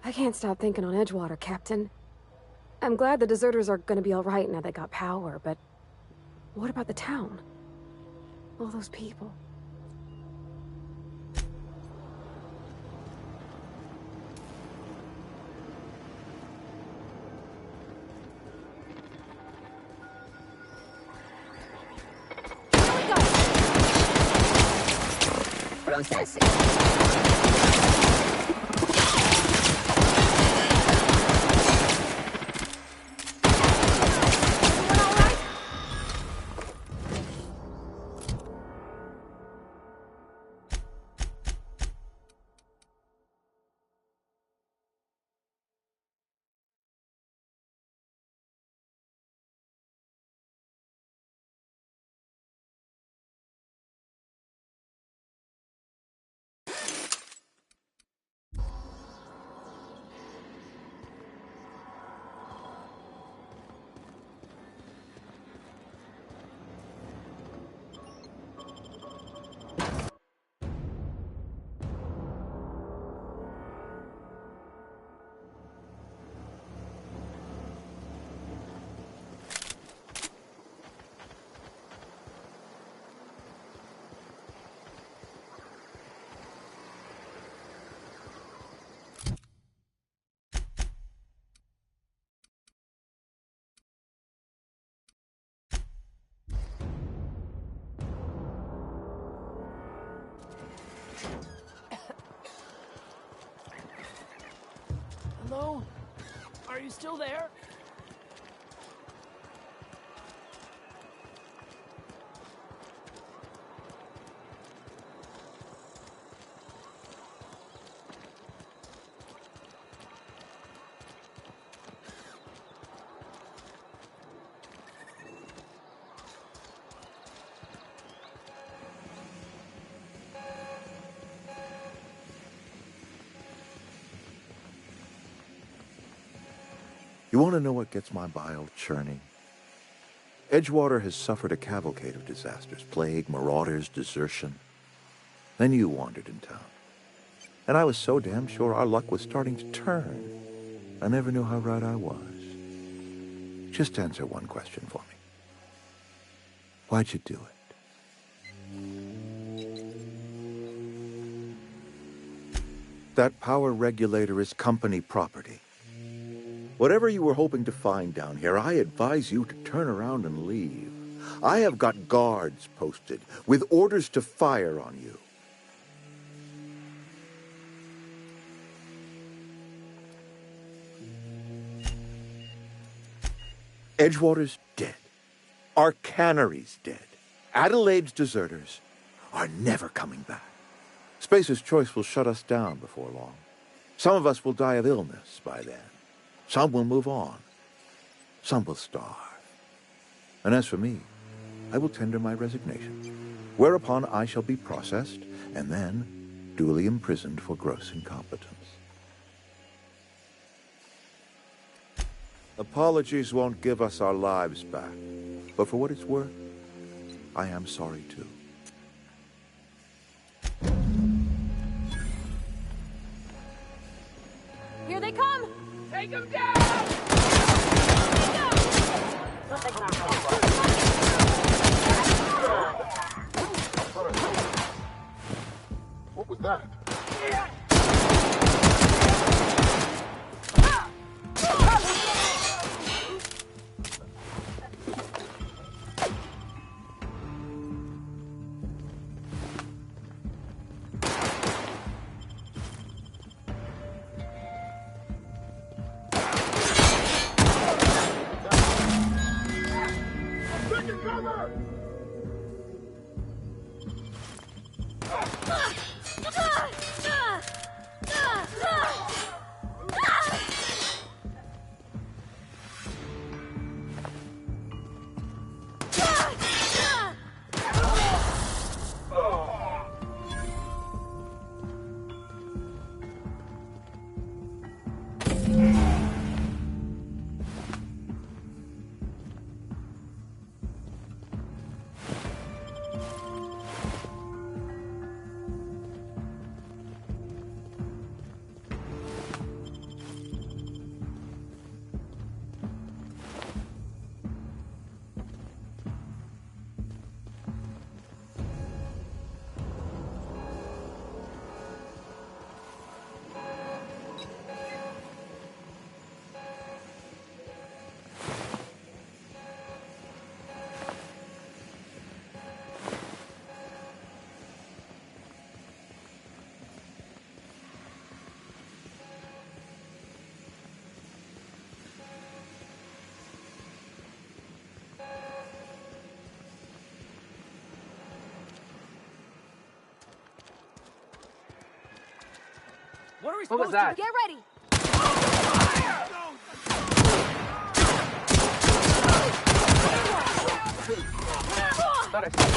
I can't stop thinking on Edgewater, Captain. I'm glad the deserters are gonna be alright now they got power, but what about the town? All those people. Processing. Hello? Are you still there? You want to know what gets my bile churning? Edgewater has suffered a cavalcade of disasters, plague, marauders, desertion. Then you wandered in town. And I was so damn sure our luck was starting to turn. I never knew how right I was. Just answer one question for me. Why'd you do it? That power regulator is company property. Whatever you were hoping to find down here, I advise you to turn around and leave. I have got guards posted with orders to fire on you. Edgewater's dead. Our cannery's dead. Adelaide's deserters are never coming back. Spacer's Choice will shut us down before long. Some of us will die of illness by then. Some will move on. Some will starve. And as for me, I will tender my resignation, whereupon I shall be processed and then duly imprisoned for gross incompetence. Apologies won't give us our lives back, but for what it's worth, I am sorry too. Here they come! Take him down! What was that? What are we What was supposed that? to Get ready! Thought I saw.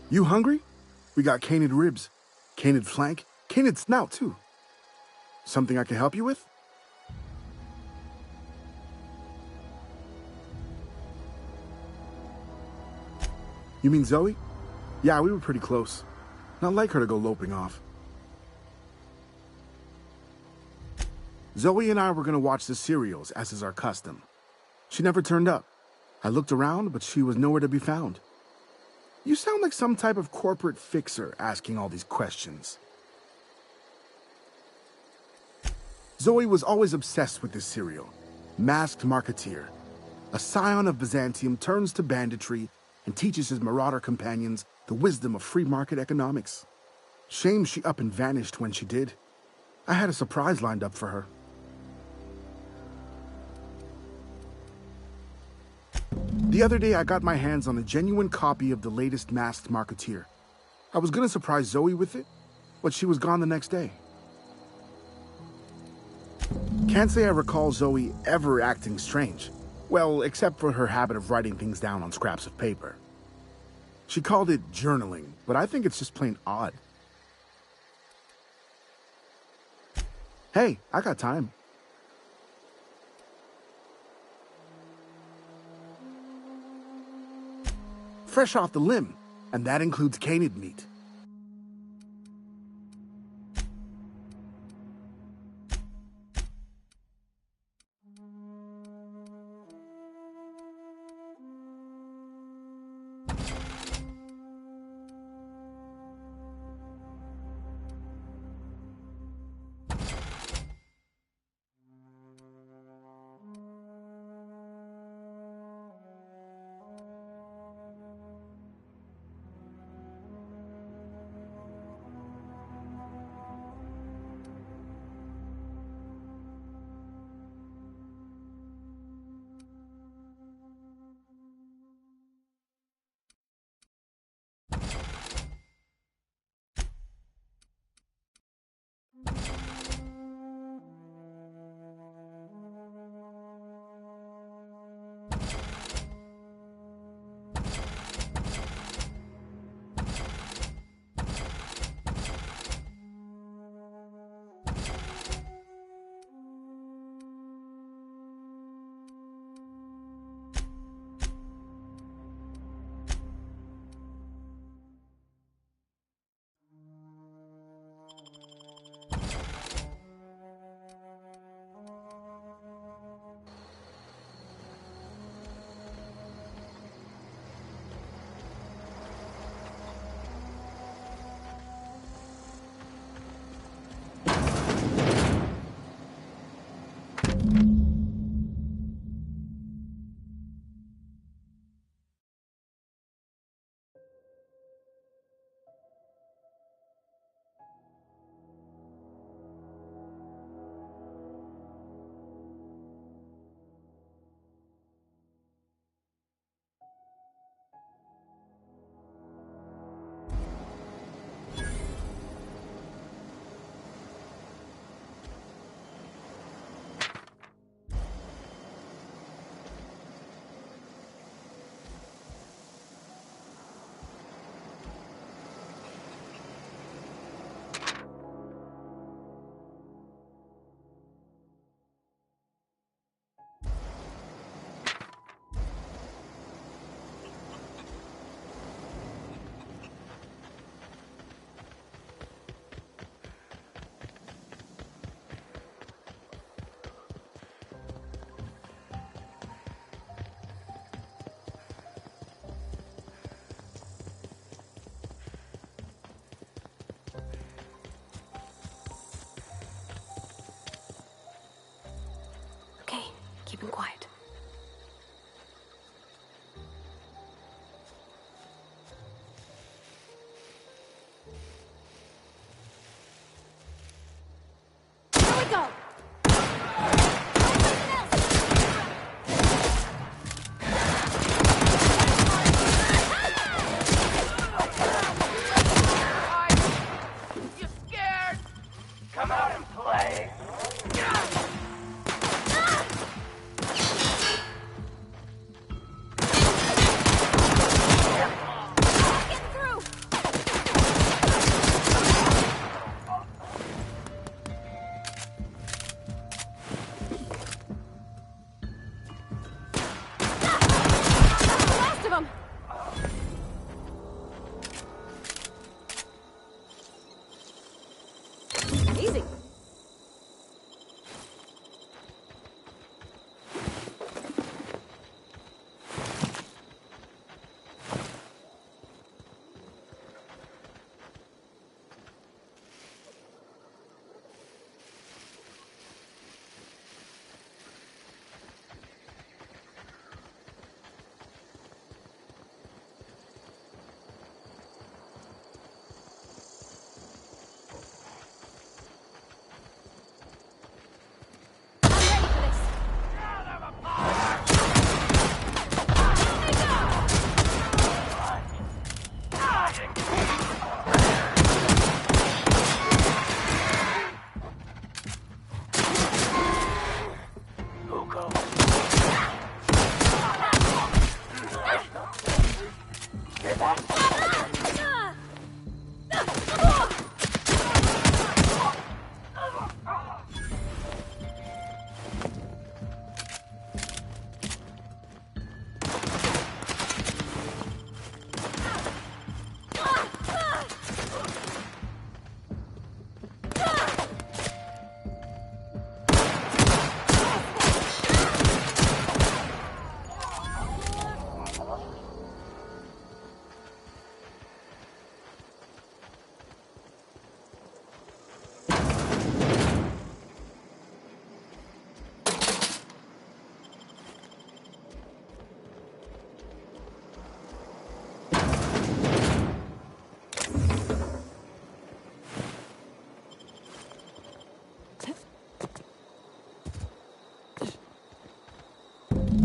You hungry? We got canid ribs, canid flank, canid snout too. Something I can help you with? You mean Zoe? Yeah, we were pretty close. Not like her to go loping off. Zoe and I were gonna watch the serials, as is our custom. She never turned up. I looked around, but she was nowhere to be found. You sound like some type of corporate fixer asking all these questions. Zoe was always obsessed with this serial. Masked Marketeer. A scion of Byzantium turns to banditry and teaches his marauder companions the wisdom of free market economics. Shame she up and vanished when she did. I had a surprise lined up for her. The other day, I got my hands on a genuine copy of the latest Masked Marketeer. I was gonna surprise Zoe with it, but she was gone the next day. Can't say I recall Zoe ever acting strange. Well, except for her habit of writing things down on scraps of paper. She called it journaling, but I think it's just plain odd. Hey, I got time. Fresh off the limb, and that includes canid meat. keep him quiet. Here we go! You scared? Come out and play. Get through! Last of them! Easy. I'm ready for this.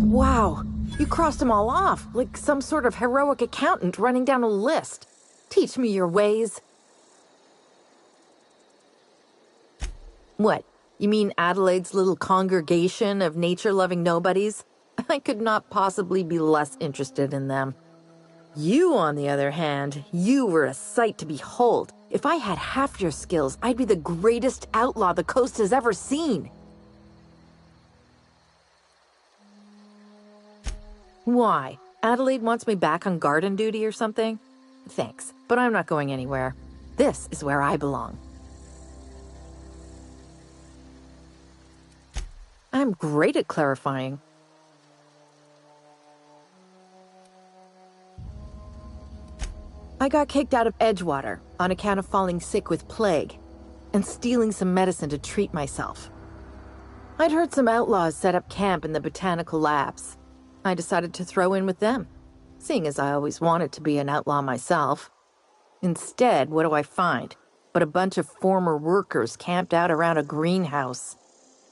Wow, you crossed them all off, like some sort of heroic accountant running down a list. Teach me your ways. What, you mean Adelaide's little congregation of nature-loving nobodies? I could not possibly be less interested in them. You, on the other hand, you were a sight to behold. If I had half your skills, I'd be the greatest outlaw the coast has ever seen. Why? Adelaide wants me back on garden duty or something? Thanks, but I'm not going anywhere. This is where I belong. I'm great at clarifying. I got kicked out of Edgewater on account of falling sick with plague and stealing some medicine to treat myself. I'd heard some outlaws set up camp in the botanical labs. I decided to throw in with them, seeing as I always wanted to be an outlaw myself. Instead, what do I find but a bunch of former workers camped out around a greenhouse?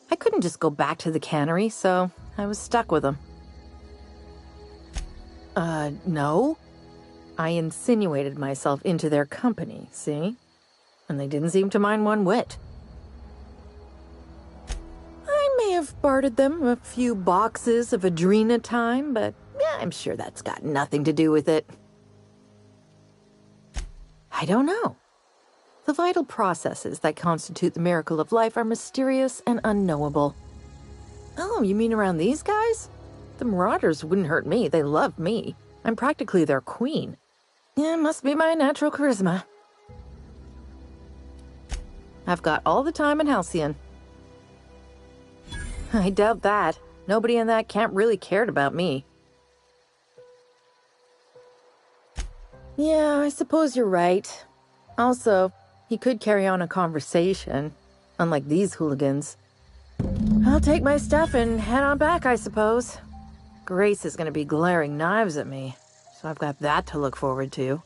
I couldn't just go back to the cannery, so I was stuck with them. No. I insinuated myself into their company, see? And they didn't seem to mind one whit. I may have bartered them a few boxes of Adrena time, but I'm sure that's got nothing to do with it. I don't know. The vital processes that constitute the miracle of life are mysterious and unknowable. Oh, you mean around these guys? The Marauders wouldn't hurt me. They love me. I'm practically their queen. Yeah, must be my natural charisma. I've got all the time in Halcyon. I doubt that. Nobody in that camp really cared about me. Yeah, I suppose you're right. Also, he could carry on a conversation, unlike these hooligans. I'll take my stuff and head on back, I suppose. Grace is gonna be glaring knives at me, so I've got that to look forward to.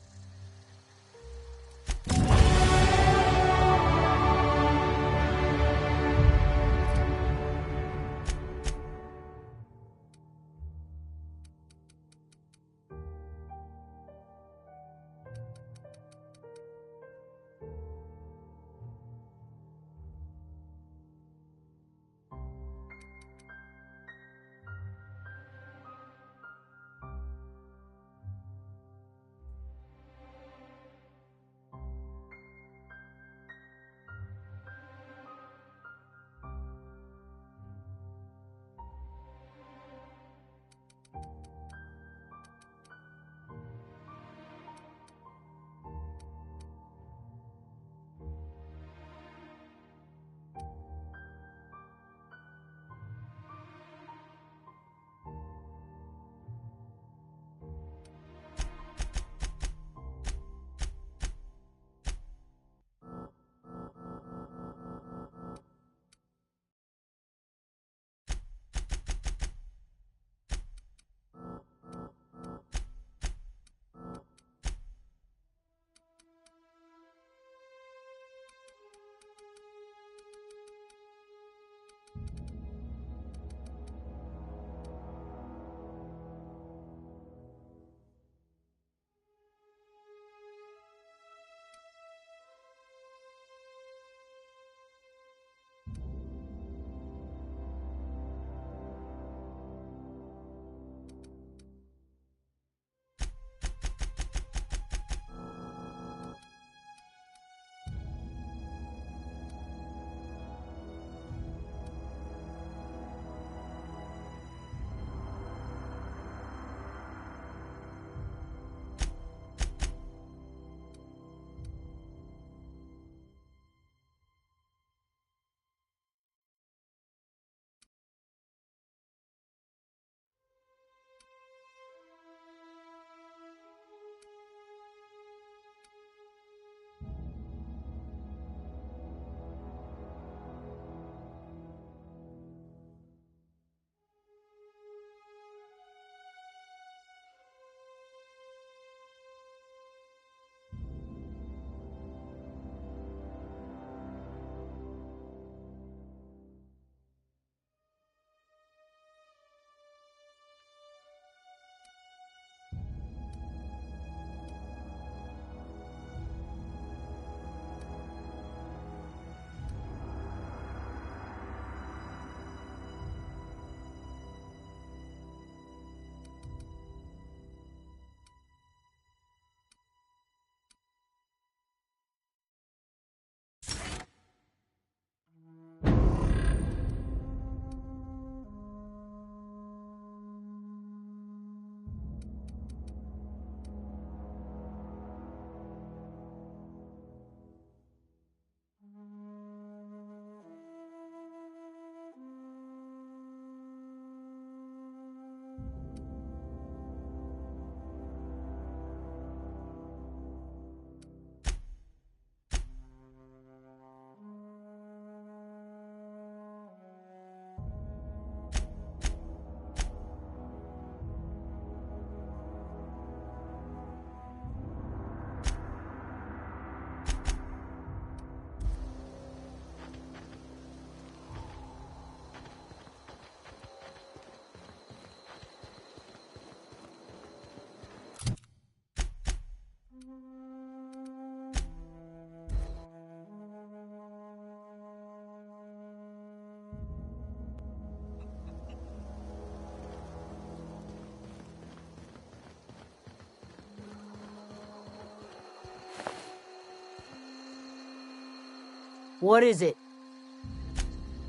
What is it?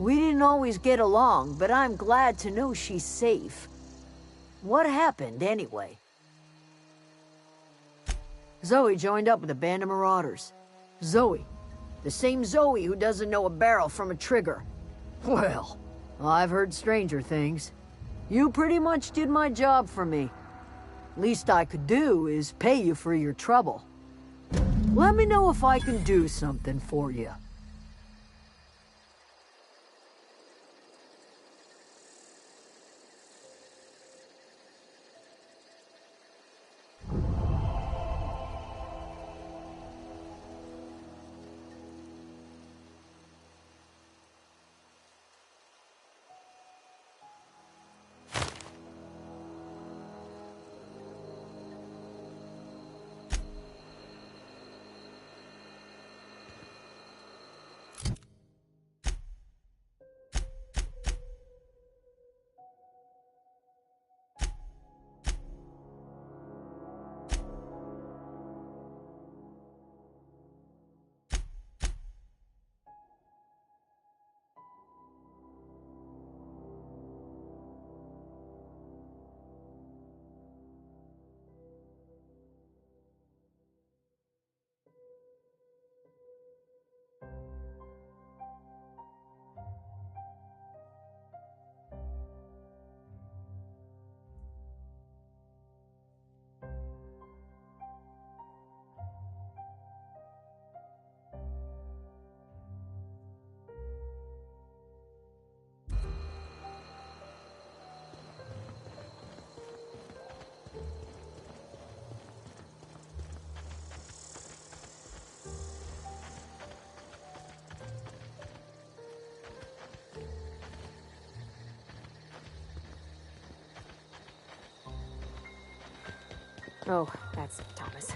We didn't always get along, but I'm glad to know she's safe. What happened, anyway? Zoe joined up with a band of marauders. Zoe. The same Zoe who doesn't know a barrel from a trigger. Well, I've heard stranger things. You pretty much did my job for me. Least I could do is pay you for your trouble. Let me know if I can do something for you. Oh, that's Thomas.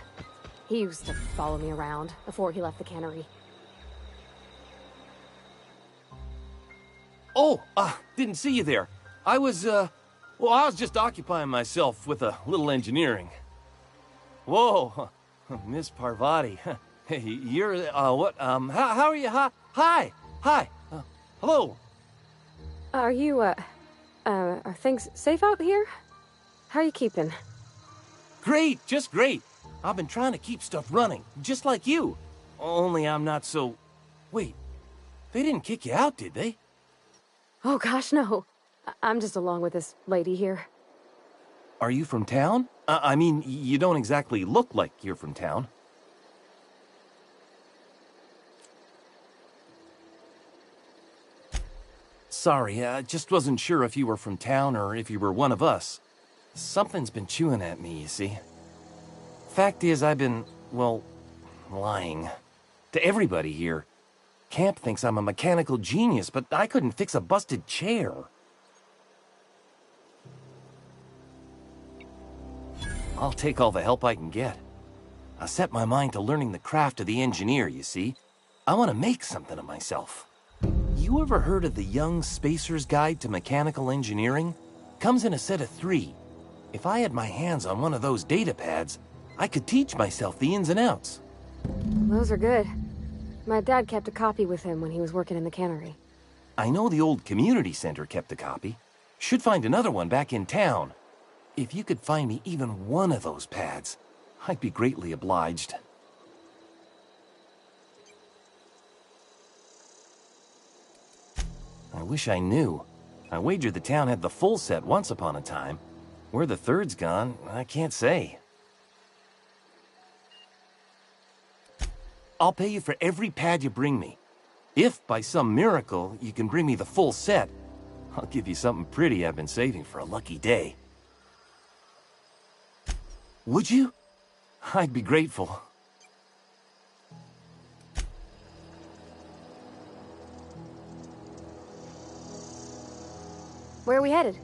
He used to follow me around before he left the cannery. Oh, didn't see you there. I was just occupying myself with a little engineering. Whoa, Miss Parvati. Hey, you're, what, how are you? Hi, hello. Are you, are things safe out here? How are you keeping? Great, just great. I've been trying to keep stuff running, just like you. Only I'm not so... Wait, they didn't kick you out, did they? Oh gosh, no. I'm just along with this lady here. Are you from town? I mean, you don't exactly look like you're from town. Sorry, I just wasn't sure if you were from town or if you were one of us. Something's been chewing at me, you see. Fact is, I've been, well, lying. To everybody here. Camp thinks I'm a mechanical genius, but I couldn't fix a busted chair. I'll take all the help I can get. I set my mind to learning the craft of the engineer, you see. I want to make something of myself. You ever heard of the Young Spacer's Guide to Mechanical Engineering? Comes in a set of 3. If I had my hands on one of those data pads, I could teach myself the ins and outs. Those are good. My dad kept a copy with him when he was working in the cannery. I know the old community center kept a copy. Should find another one back in town. If you could find me even one of those pads, I'd be greatly obliged. I wish I knew. I wagered the town had the full set once upon a time. Where the third's gone, I can't say. I'll pay you for every pad you bring me. If, by some miracle, you can bring me the full set, I'll give you something pretty I've been saving for a lucky day. Would you? I'd be grateful. Where are we headed?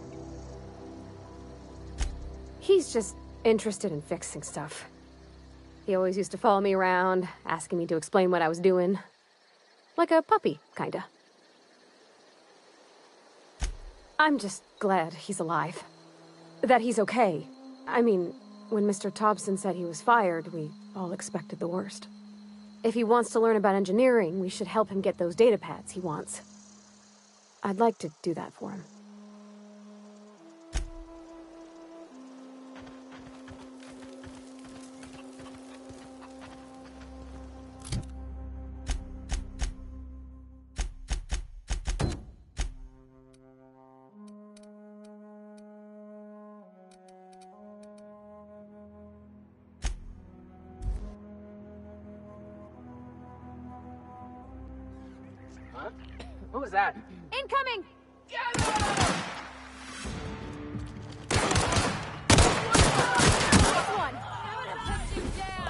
He's just interested in fixing stuff. He always used to follow me around, asking me to explain what I was doing. Like a puppy, kinda. I'm just glad he's alive. That he's okay. I mean, when Mr. Thompson said he was fired, we all expected the worst. If he wants to learn about engineering, we should help him get those data pads he wants. I'd like to do that for him. What was that? Incoming! One. I'm gonna put you down.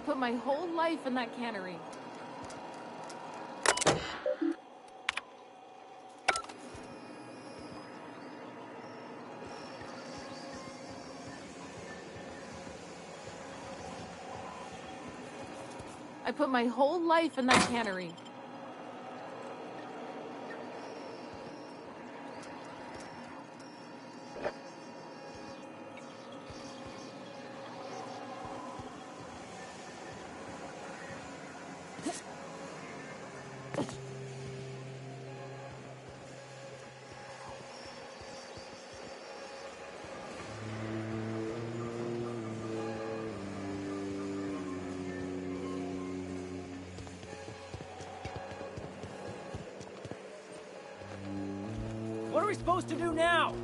put my whole life in that cannery. I put my whole life in that cannery. What are we supposed to do now?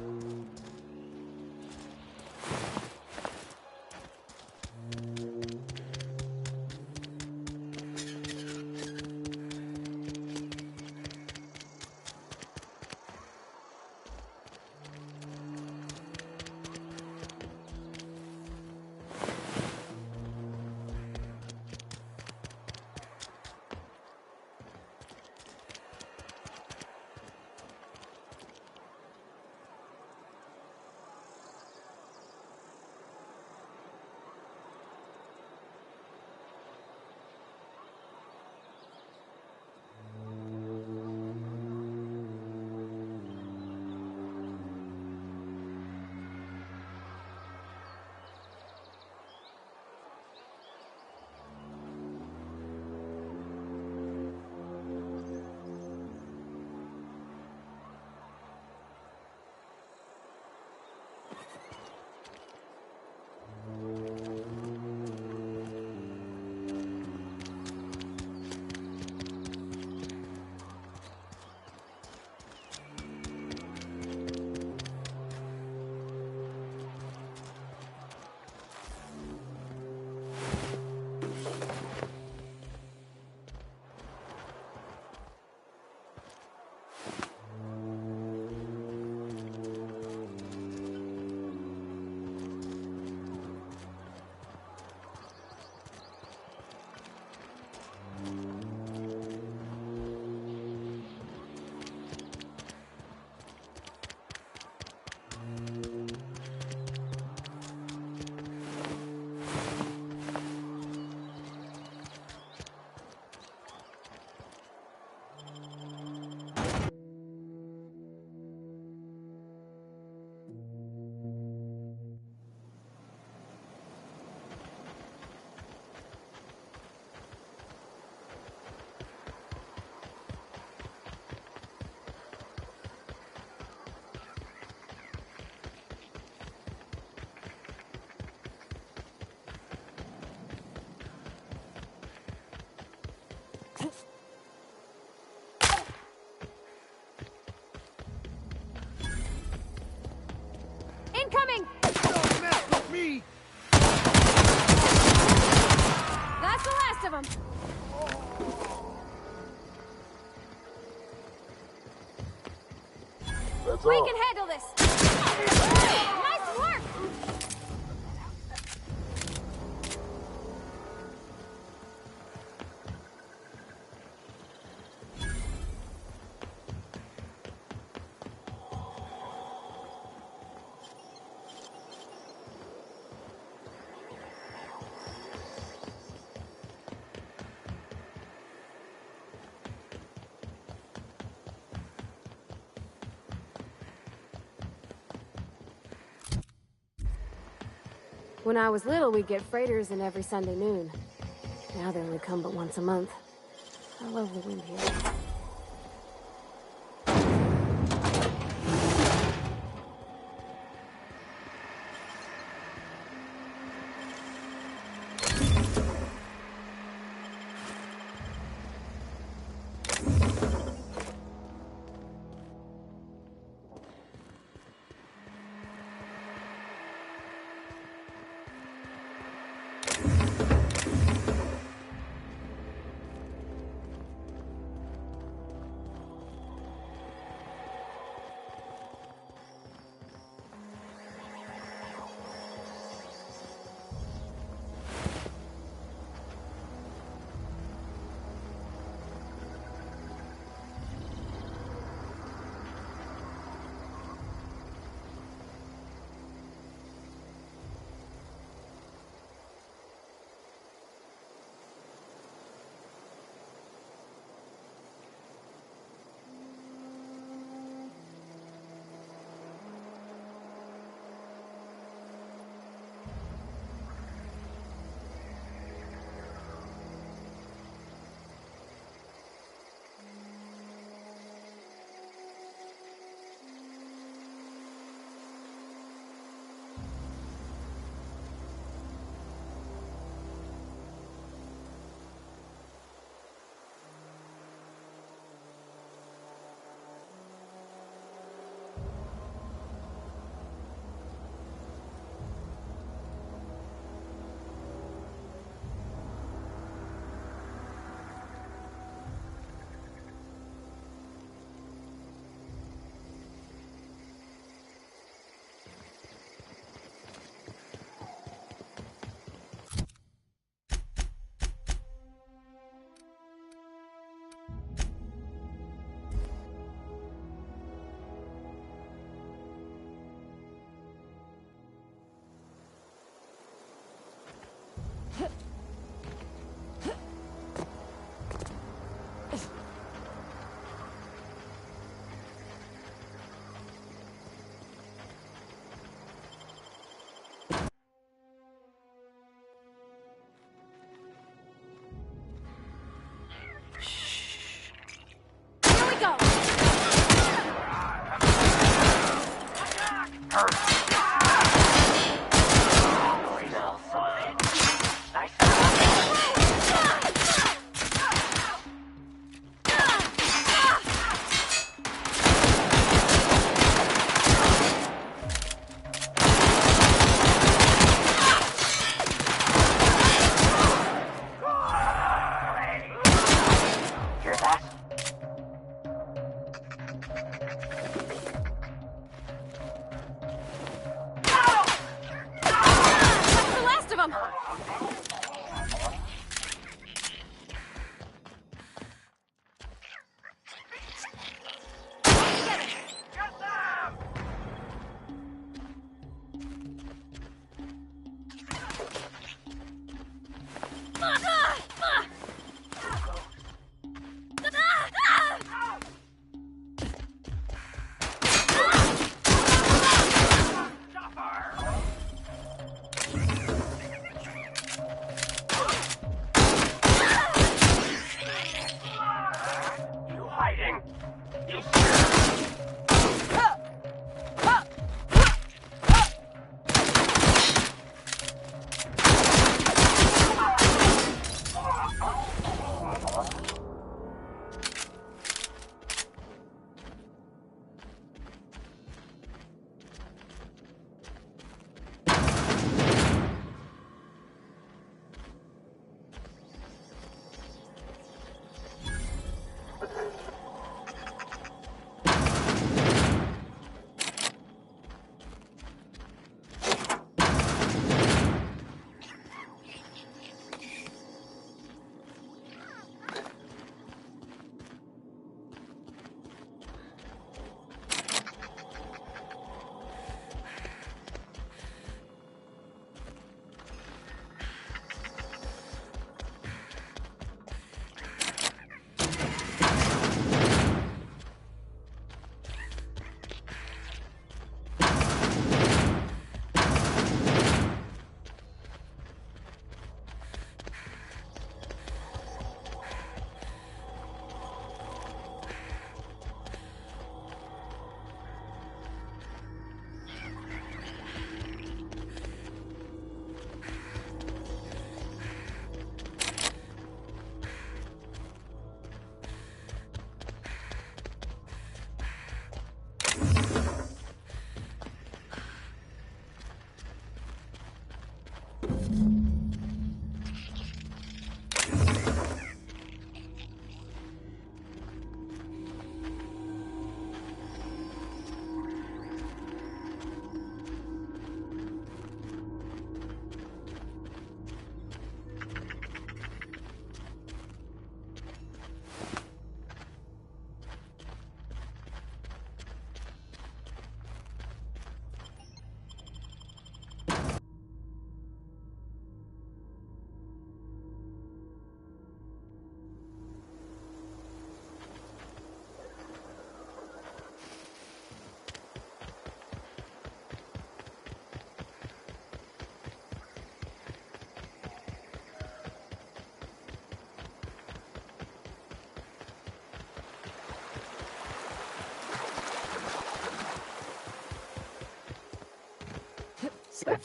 Incoming! Don't mess with me! That's the last of them. That's We all. can handle this. Nice work! When I was little, we'd get freighters in every Sunday noon. Now they only come but once a month. I love the wind here. That's the last of them!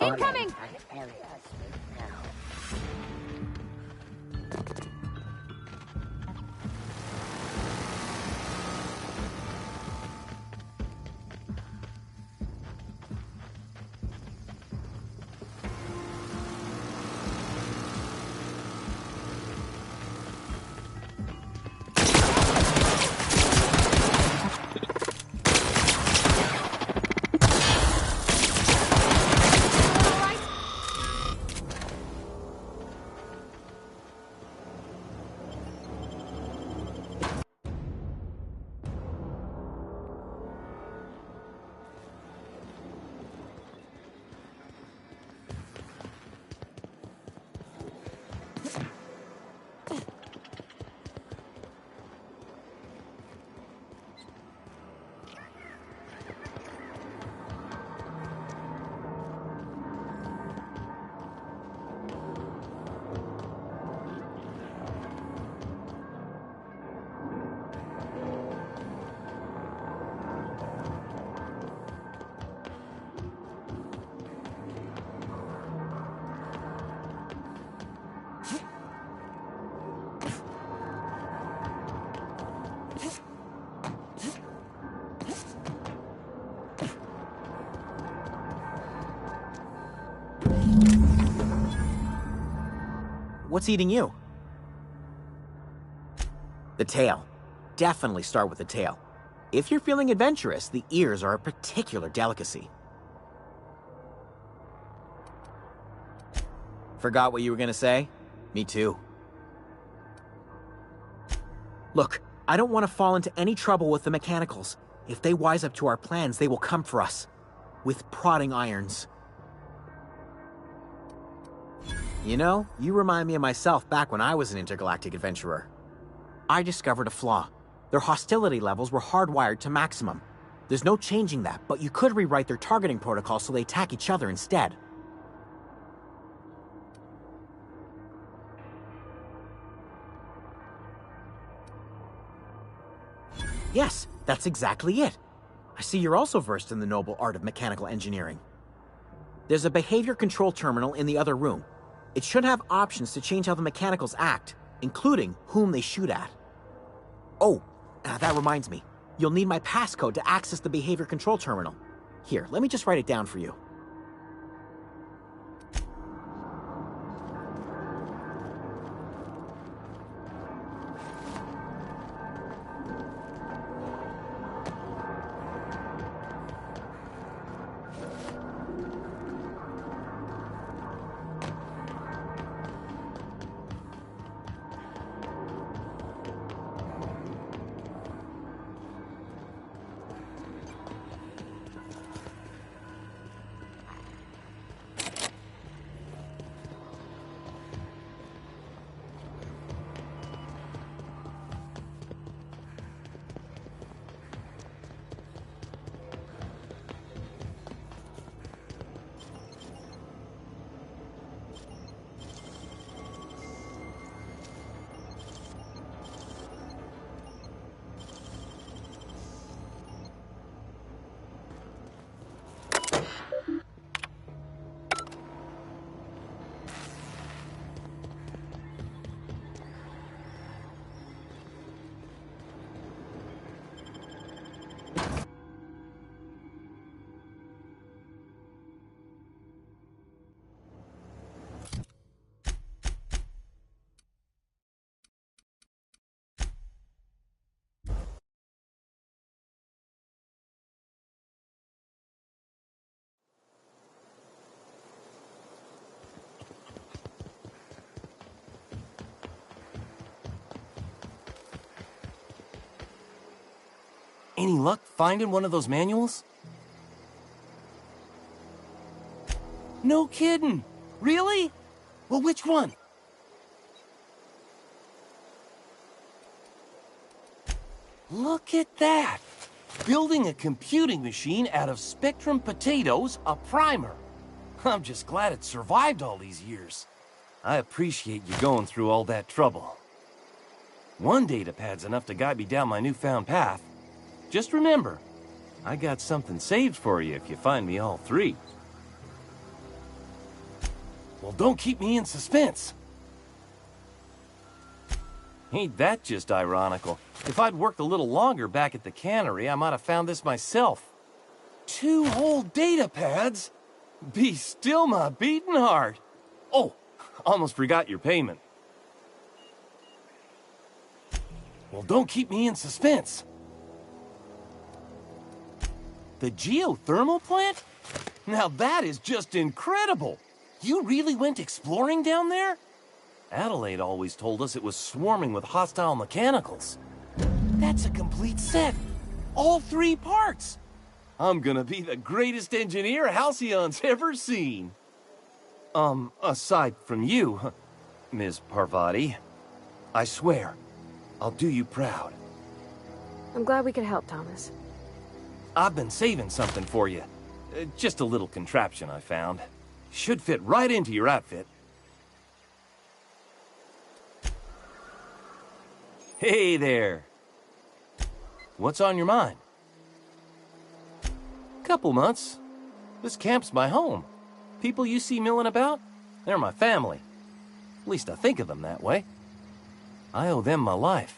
Incoming! What's eating you? The tail. Definitely start with the tail. If you're feeling adventurous, the ears are a particular delicacy. Forgot what you were gonna say? Me too. Look, I don't want to fall into any trouble with the mechanicals. If they wise up to our plans, they will come for us. With prodding irons. You know, you remind me of myself back when I was an intergalactic adventurer. I discovered a flaw. Their hostility levels were hardwired to maximum. There's no changing that, but you could rewrite their targeting protocol so they attack each other instead. Yes, that's exactly it. I see you're also versed in the noble art of mechanical engineering. There's a behavior control terminal in the other room. It should have options to change how the mechanicals act, including whom they shoot at. Oh, that reminds me. You'll need my passcode to access the behavior control terminal. Here, let me just write it down for you. Any luck finding one of those manuals? No kidding. Really? Well, which one? Look at that. Building a computing machine out of Spectrum potatoes, a primer. I'm just glad it survived all these years. I appreciate you going through all that trouble. One datapad's enough to guide me down my newfound path. Just remember, I got something saved for you if you find me all three. Well, don't keep me in suspense. Ain't that just ironical? If I'd worked a little longer back at the cannery, I might have found this myself. 2 whole datapads? Be still my beating heart. Oh, almost forgot your payment. Well, don't keep me in suspense. The geothermal plant? Now that is just incredible! You really went exploring down there? Adelaide always told us it was swarming with hostile mechanicals. That's a complete set. All 3 parts. I'm gonna be the greatest engineer Halcyon's ever seen. Aside from you, Ms. Parvati, I swear, I'll do you proud. I'm glad we could help, Thomas. I've been saving something for you. Just a little contraption I found. Should fit right into your outfit. Hey there. What's on your mind? Couple months. This camp's my home. People you see milling about, they're my family. At least I think of them that way. I owe them my life.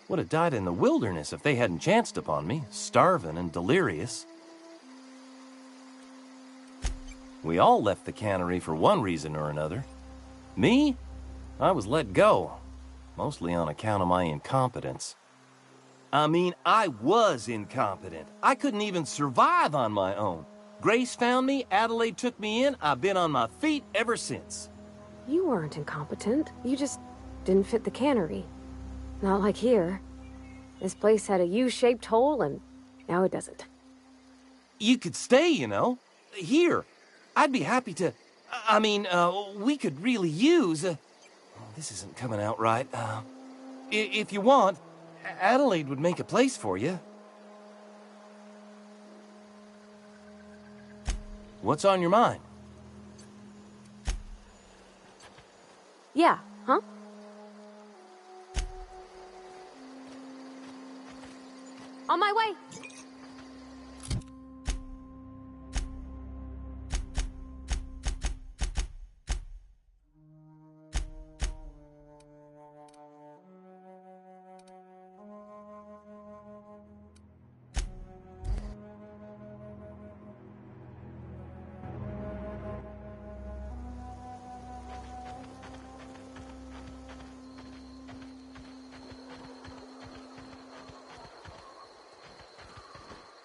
Would have died in the wilderness if they hadn't chanced upon me, starving and delirious. We all left the cannery for one reason or another. Me? I was let go, mostly on account of my incompetence. I mean, I was incompetent. I couldn't even survive on my own. Grace found me, Adelaide took me in, I've been on my feet ever since. You weren't incompetent. You just didn't fit the cannery. Not like here. This place had a U-shaped hole, and now it doesn't. You could stay, you know. Here. I'd be happy to... I mean, we could really use... oh, this isn't coming out right. If you want, Adelaide would make a place for you. What's on your mind? Yeah, huh? On my way!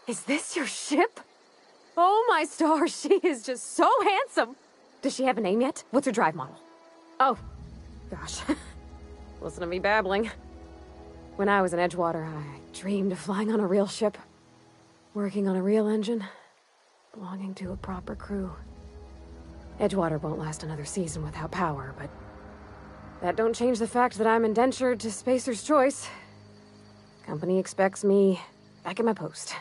Is this your ship? Oh my stars, she is just so handsome! Does she have a name yet? What's her drive model? Oh, gosh. Listen to me babbling. When I was in Edgewater, I dreamed of flying on a real ship. Working on a real engine. Belonging to a proper crew. Edgewater won't last another season without power, but... that don't change the fact that I'm indentured to Spacer's Choice. Company expects me back at my post.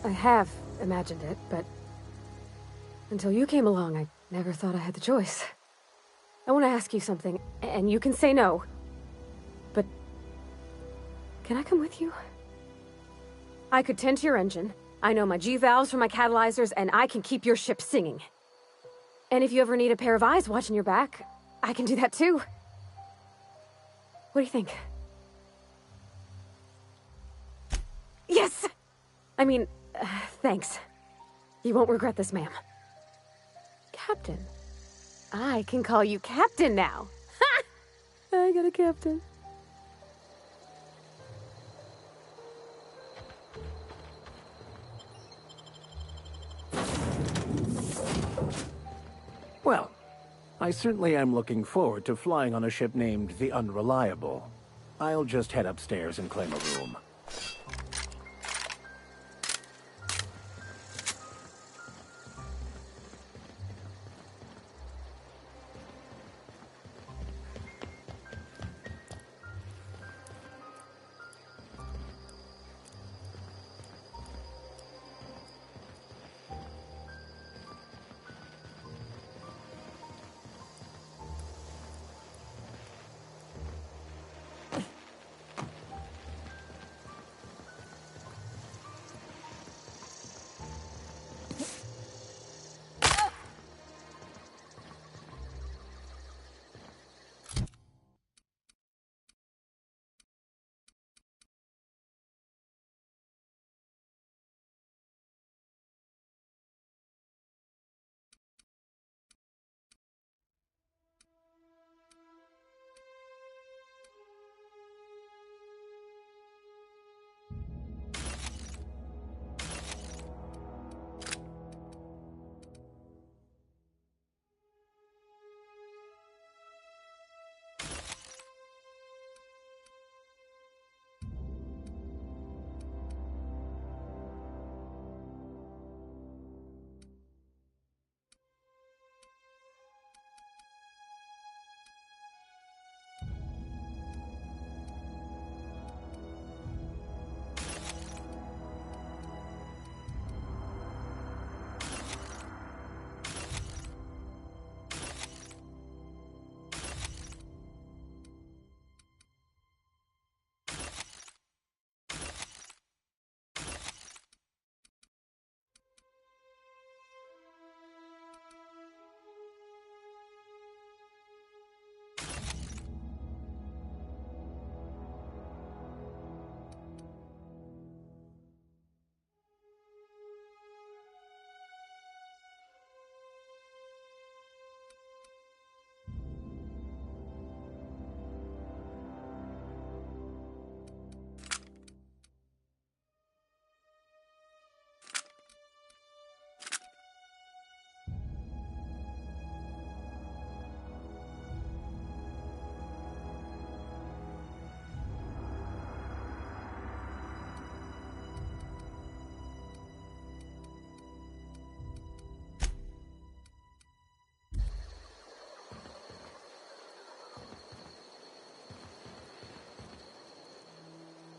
I have imagined it, but until you came along, I never thought I had the choice. I want to ask you something, and you can say no. But can I come with you? I could tend to your engine. I know my G-valves from my catalyzers, and I can keep your ship singing. And if you ever need a pair of eyes watching your back, I can do that too. What do you think? Yes! I mean, thanks. You won't regret this, ma'am. Captain. I can call you Captain now. Ha! I got a captain. Well, I certainly am looking forward to flying on a ship named the Unreliable. I'll just head upstairs and claim a room.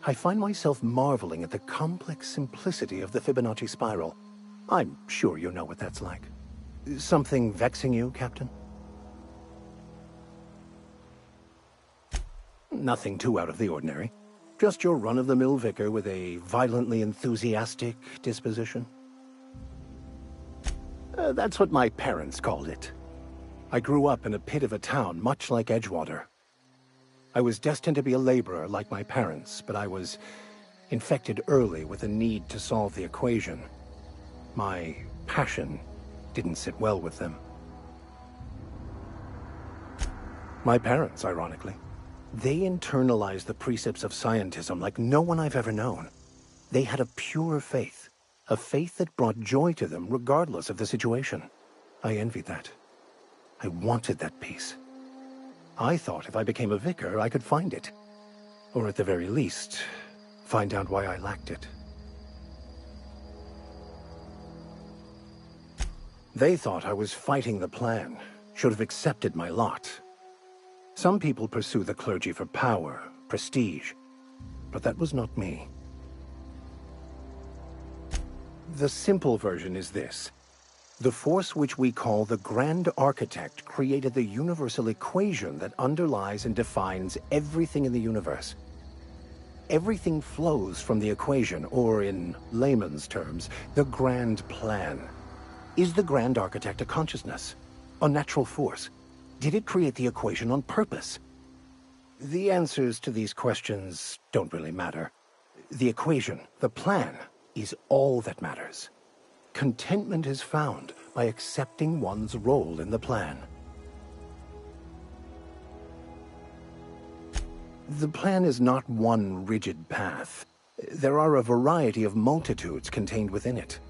I find myself marveling at the complex simplicity of the Fibonacci spiral. I'm sure you know what that's like. Something vexing you, Captain? Nothing too out of the ordinary. Just your run-of-the-mill vicar with a violently enthusiastic disposition. That's what my parents called it. I grew up in a pit of a town, much like Edgewater. I was destined to be a laborer like my parents, but I was infected early with a need to solve the equation. My passion didn't sit well with them. My parents, ironically. They internalized the precepts of scientism like no one I've ever known. They had a pure faith, a faith that brought joy to them regardless of the situation. I envied that. I wanted that peace. I thought if I became a vicar, I could find it. Or at the very least, find out why I lacked it. They thought I was fighting the plan, should have accepted my lot. Some people pursue the clergy for power, prestige, but that was not me. The simple version is this. The force which we call the Grand Architect created the universal equation that underlies and defines everything in the universe. Everything flows from the equation, or in layman's terms, the grand plan. Is the Grand Architect a consciousness? A natural force? Did it create the equation on purpose? The answers to these questions don't really matter. The equation, the plan, is all that matters. Contentment is found by accepting one's role in the plan. The plan is not one rigid path. There are a variety of multitudes contained within it.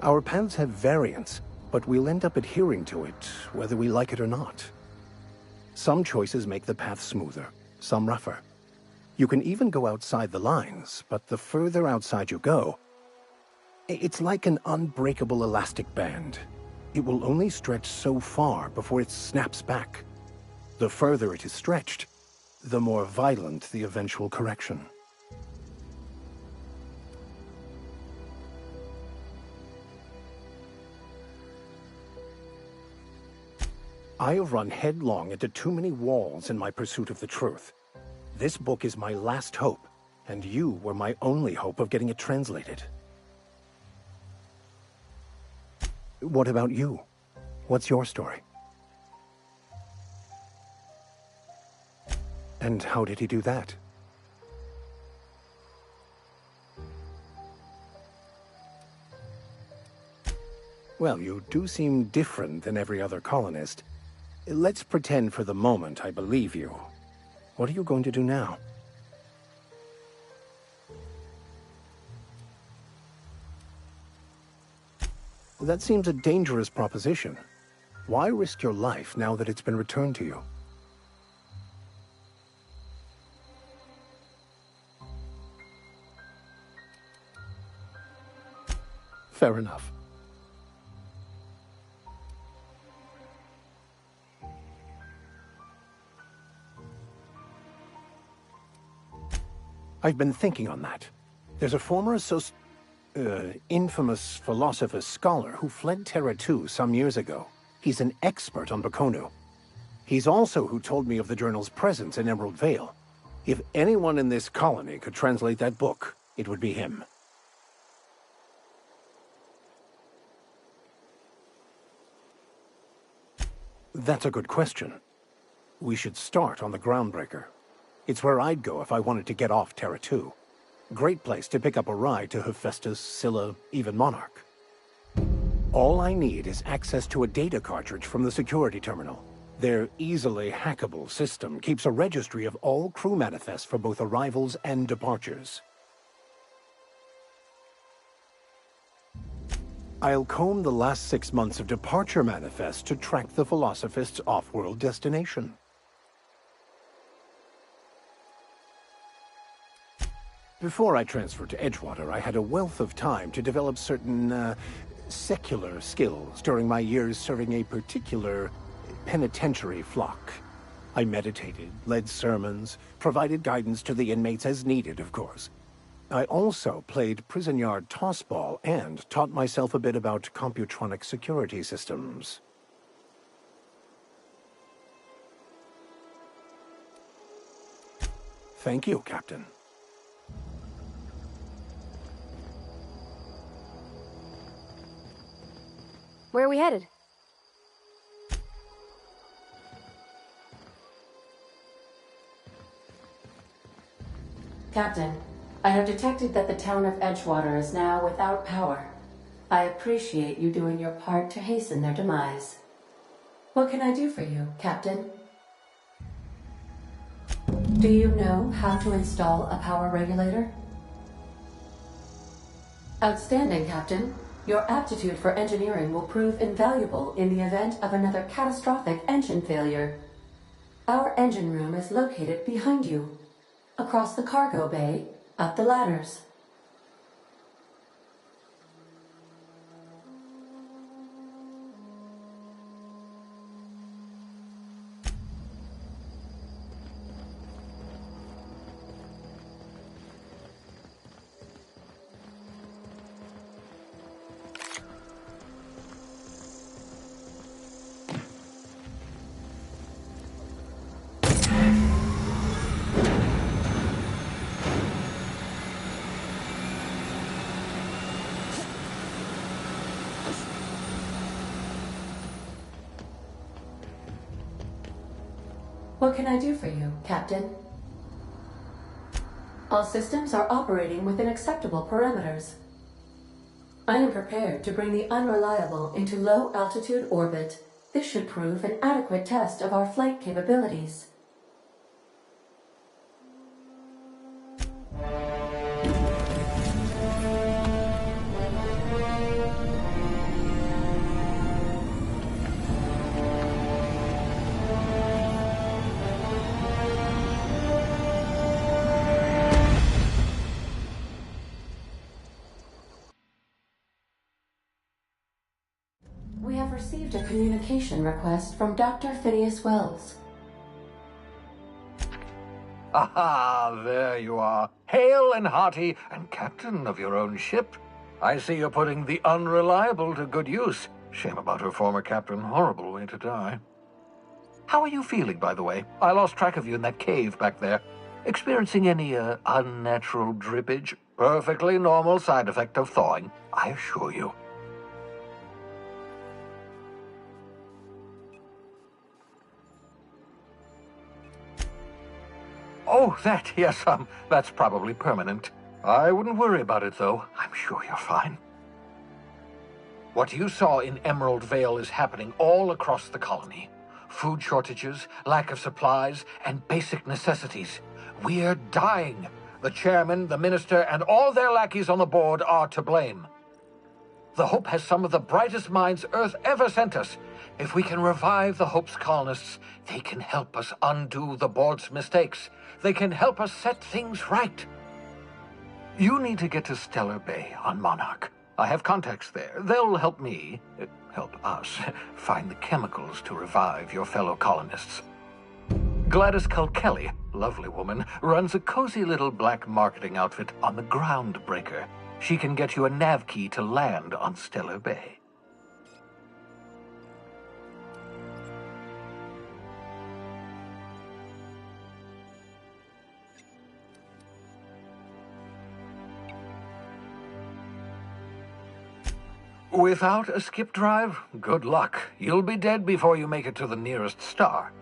Our paths have variance, but we'll end up adhering to it, whether we like it or not. Some choices make the path smoother, some rougher. You can even go outside the lines, but the further outside you go, it's like an unbreakable elastic band. It will only stretch so far before it snaps back. The further it is stretched, the more violent the eventual correction. I have run headlong into too many walls in my pursuit of the truth. This book is my last hope, and you were my only hope of getting it translated. What about you? What's your story? And how did he do that? Well, you do seem different than every other colonist. Let's pretend for the moment I believe you. What are you going to do now? That seems a dangerous proposition. Why risk your life now that it's been returned to you? Fair enough. I've been thinking on that. There's a former infamous philosopher scholar who fled Terra 2 some years ago. He's an expert on Baconu. He's also who told me of the journal's presence in Emerald Vale. If anyone in this colony could translate that book, it would be him. That's a good question. We should start on the Groundbreaker. It's where I'd go if I wanted to get off Terra 2. Great place to pick up a ride to Hephaestus, Scylla, even Monarch. All I need is access to a data cartridge from the security terminal. Their easily hackable system keeps a registry of all crew manifests for both arrivals and departures. I'll comb the last 6 months of departure manifests to track the Philosophist's off-world destination. Before I transferred to Edgewater, I had a wealth of time to develop certain, secular skills during my years serving a particular penitentiary flock. I meditated, led sermons, provided guidance to the inmates as needed, of course. I also played prison yard tossball and taught myself a bit about computronic security systems. Thank you, Captain. Where are we headed? Captain, I have detected that the town of Edgewater is now without power. I appreciate you doing your part to hasten their demise. What can I do for you, Captain? Do you know how to install a power regulator? Outstanding, Captain. Your aptitude for engineering will prove invaluable in the event of another catastrophic engine failure. Our engine room is located behind you, across the cargo bay, up the ladders. What can I do for you, Captain? All systems are operating within acceptable parameters. I am prepared to bring the unreliable into low-altitude orbit. This should prove an adequate test of our flight capabilities. We have received a communication request from Dr. Phineas Wells. Aha, there you are. Hale and hearty, and captain of your own ship. I see you're putting the unreliable to good use. Shame about her former captain. Horrible way to die. How are you feeling, by the way? I lost track of you in that cave back there. Experiencing any, unnatural drippage? Perfectly normal side effect of thawing, I assure you. Oh, that, yes, that's probably permanent. I wouldn't worry about it, though. I'm sure you're fine. What you saw in Emerald Vale is happening all across the colony. Food shortages, lack of supplies, and basic necessities. We're dying. The chairman, the minister, and all their lackeys on the board are to blame. The Hope has some of the brightest minds Earth ever sent us. If we can revive the Hope's colonists, they can help us undo the board's mistakes. They can help us set things right. You need to get to Stellar Bay on Monarch. I have contacts there. They'll help me, help us, find the chemicals to revive your fellow colonists. Gladys Kilkelly, lovely woman, runs a cozy little black marketing outfit on the Groundbreaker. She can get you a nav key to land on Stellar Bay. Without a skip drive, good luck. You'll be dead before you make it to the nearest star.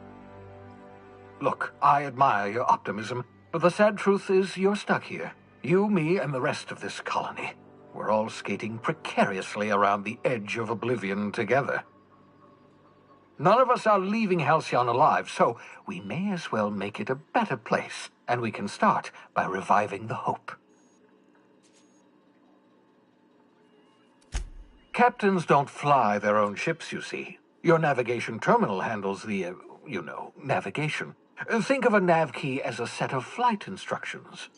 Look, I admire your optimism, but the sad truth is you're stuck here. You, me, and the rest of this colony. We're all skating precariously around the edge of oblivion together. None of us are leaving Halcyon alive, so we may as well make it a better place, and we can start by reviving the Hope. Captains don't fly their own ships, you see. Your navigation terminal handles the, navigation. Think of a nav key as a set of flight instructions.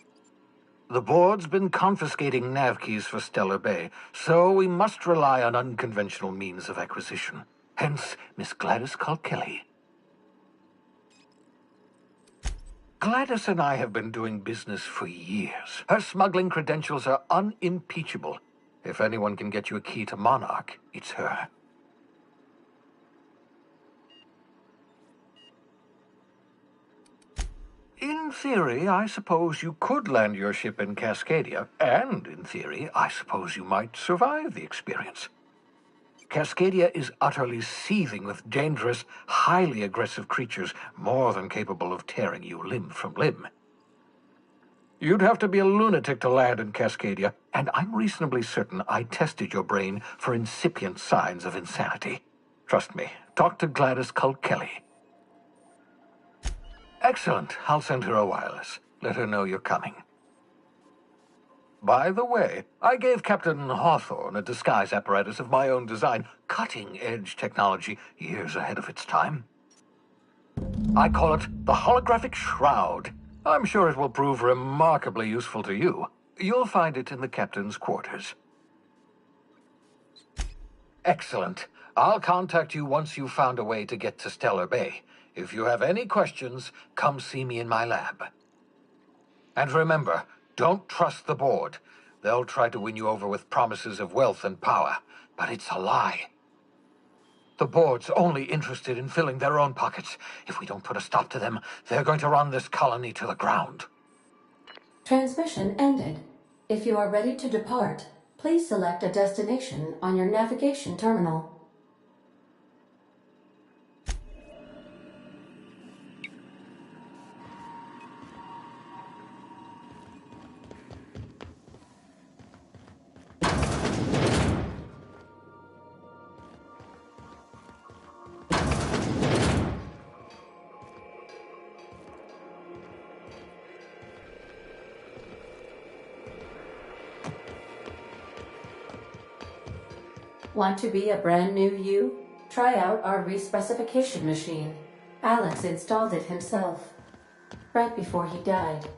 The board's been confiscating nav keys for Stellar Bay, so we must rely on unconventional means of acquisition. Hence, Miss Gladys Kilkelly. Gladys and I have been doing business for years. Her smuggling credentials are unimpeachable. If anyone can get you a key to Monarch, it's her. In theory, I suppose you could land your ship in Cascadia, and in theory, I suppose you might survive the experience. Cascadia is utterly seething with dangerous, highly aggressive creatures more than capable of tearing you limb from limb. You'd have to be a lunatic to land in Cascadia, and I'm reasonably certain I tested your brain for incipient signs of insanity. Trust me, talk to Gladys Culkelly. Excellent. I'll send her a wireless. Let her know you're coming. By the way, I gave Captain Hawthorne a disguise apparatus of my own design, cutting-edge technology years ahead of its time. I call it the Holographic Shroud. I'm sure it will prove remarkably useful to you. You'll find it in the captain's quarters. Excellent. I'll contact you once you've found a way to get to Stellar Bay. If you have any questions, come see me in my lab. And remember, don't trust the board. They'll try to win you over with promises of wealth and power, but it's a lie. The board's only interested in filling their own pockets. If we don't put a stop to them, they're going to run this colony to the ground. Transmission ended. If you are ready to depart, please select a destination on your navigation terminal. Want to be a brand new you? Try out our respecification machine. Alex installed it himself, right before he died.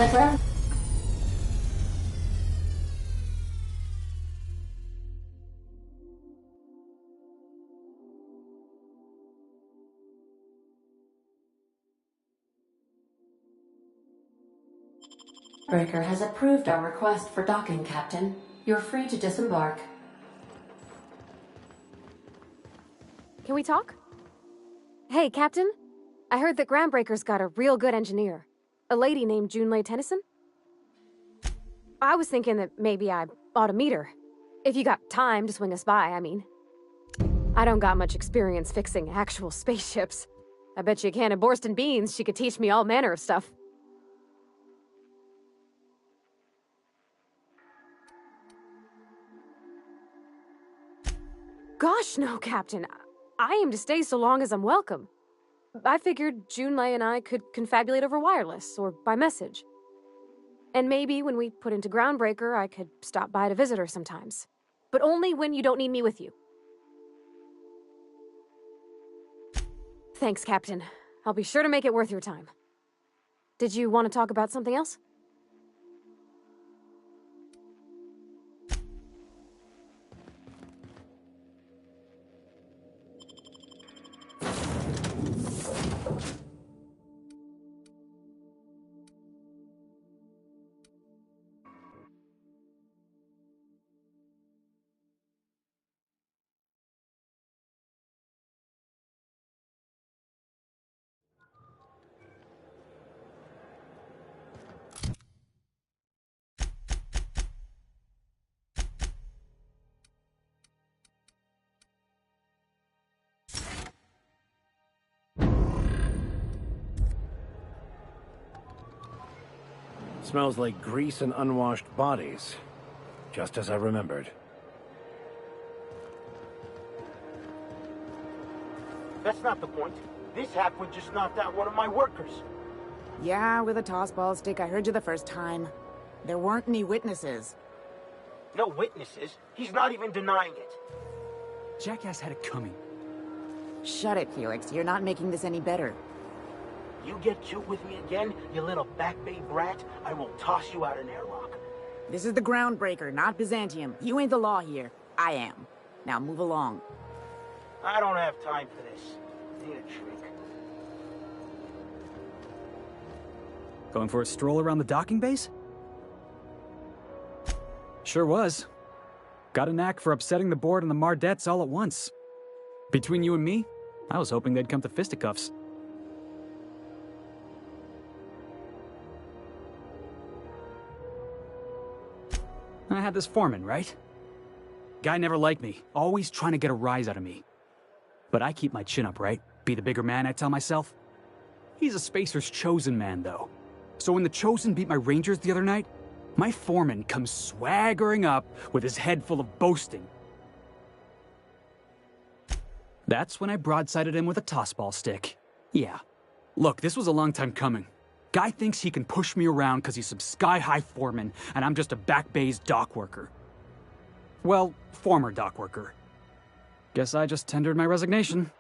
The ground... Breaker has approved our request for docking, Captain. You're free to disembark. Can we talk? Hey, Captain. I heard that Groundbreaker's got a real good engineer. A lady named Junlei Tennyson. I was thinking that maybe I ought to meet her. If you got time to swing us by, I mean. I don't got much experience fixing actual spaceships. I bet you a can of Borston beans she could teach me all manner of stuff. Gosh, no, Captain. I aim to stay so long as I'm welcome. I figured Junlei and I could confabulate over wireless, or by message. And maybe when we put into Groundbreaker, I could stop by to visit her sometimes. But only when you don't need me with you. Thanks, Captain. I'll be sure to make it worth your time. Did you want to talk about something else? Smells like grease and unwashed bodies. Just as I remembered. That's not the point. This halfwit just knocked out one of my workers. Yeah, with a toss-ball stick. I heard you the first time. There weren't any witnesses. No witnesses? He's not even denying it. Jackass had it coming. Shut it, Felix. You're not making this any better. You get cute with me again, you little Back Bay brat, I will toss you out an airlock. This is the Groundbreaker, not Byzantium. You ain't the law here. I am. Now move along. I don't have time for this. Need a trick. Going for a stroll around the docking base? Sure was. Got a knack for upsetting the board and the Mardettes all at once. Between you and me, I was hoping they'd come to fisticuffs. I had this foreman, right? Guy never liked me, always trying to get a rise out of me. But I keep my chin up, right? Be the bigger man, I tell myself. He's a Spacer's chosen man, though. So when the Chosen beat my Rangers the other night, my foreman comes swaggering up with his head full of boasting. That's when I broadsided him with a tossball stick. Yeah. Look, this was a long time coming. Guy thinks he can push me around because he's some sky-high foreman, and I'm just a Back Bay's dock worker. Well, former dock worker. Guess I just tendered my resignation.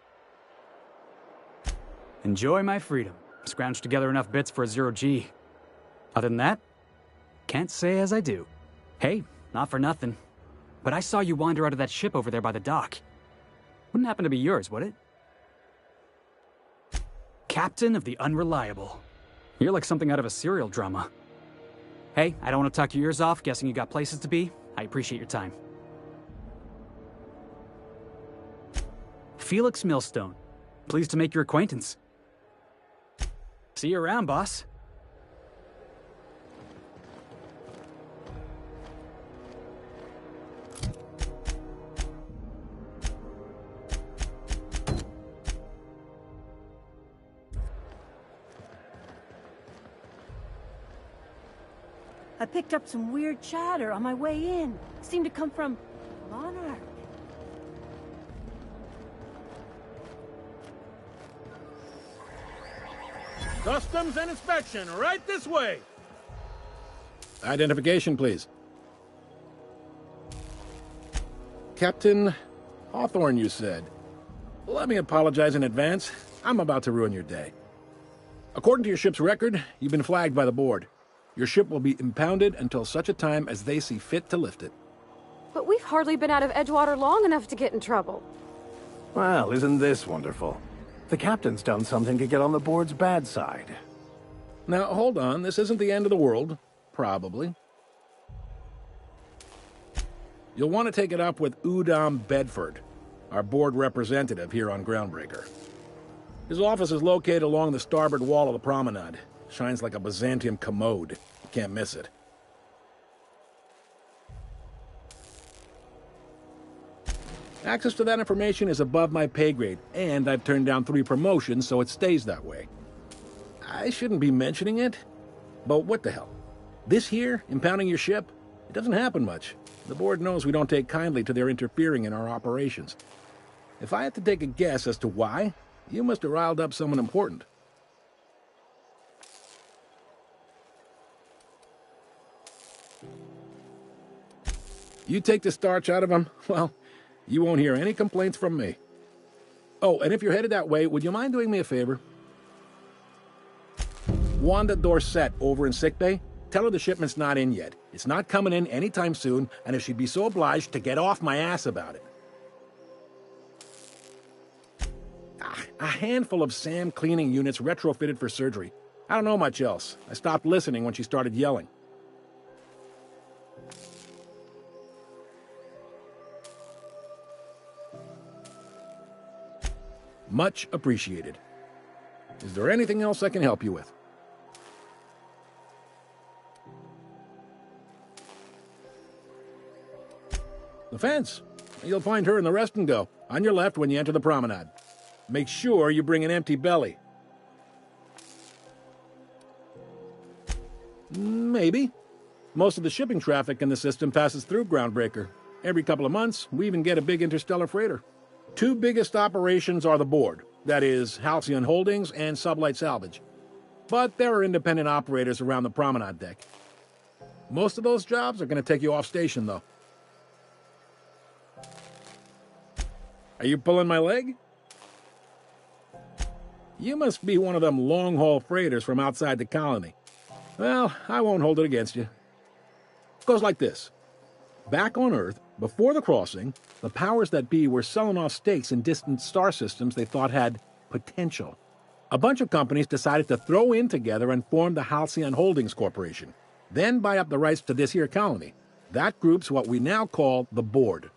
Enjoy my freedom. Scrounged together enough bits for a 0G. Other than that, can't say as I do. Hey, not for nothing. But I saw you wander out of that ship over there by the dock. Wouldn't happen to be yours, would it? Captain of the Unreliable. You're like something out of a serial drama. Hey, I don't want to talk your ears off, guessing you got places to be. I appreciate your time. Felix Millstone. Pleased to make your acquaintance. See you around, boss. I picked up some weird chatter on my way in. Seemed to come from Monarch. Customs and inspection, right this way. Identification, please. Captain Hawthorne, you said. Let me apologize in advance. I'm about to ruin your day. According to your ship's record, you've been flagged by the board. Your ship will be impounded until such a time as they see fit to lift it. But we've hardly been out of Edgewater long enough to get in trouble. Well, isn't this wonderful? The captain's done something to get on the board's bad side. Now, hold on. This isn't the end of the world. Probably. You'll want to take it up with Udom Bedford, our board representative here on Groundbreaker. His office is located along the starboard wall of the promenade. Shines like a Byzantium commode. You can't miss it. Access to that information is above my pay grade, and I've turned down 3 promotions, so it stays that way. I shouldn't be mentioning it, but what the hell? This here, impounding your ship, it doesn't happen much. The board knows we don't take kindly to their interfering in our operations. If I had to take a guess as to why, you must have riled up someone important. You take the starch out of them, well, you won't hear any complaints from me. Oh, and if you're headed that way, would you mind doing me a favor? Wanda Dorset over in sickbay, tell her the shipment's not in yet. It's not coming in anytime soon, and if she'd be so obliged to get off my ass about it. A handful of SAM cleaning units retrofitted for surgery. I don't know much else. I stopped listening when she started yelling. Much appreciated. Is there anything else I can help you with? The fence. You'll find her in the rest and go, on your left when you enter the promenade. Make sure you bring an empty belly. Maybe. Most of the shipping traffic in the system passes through Groundbreaker. Every couple of months, we even get a big interstellar freighter. 2 biggest operations are the board, that is, Halcyon Holdings and Sublight Salvage. But there are independent operators around the promenade deck. Most of those jobs are going to take you off station, though. Are you pulling my leg? You must be one of them long-haul freighters from outside the colony. Well, I won't hold it against you. It goes like this. Back on Earth, before the crossing, the powers that be were selling off stakes in distant star systems they thought had potential. A bunch of companies decided to throw in together and form the Halcyon Holdings Corporation, then buy up the rights to this here colony. That group's what we now call the Board.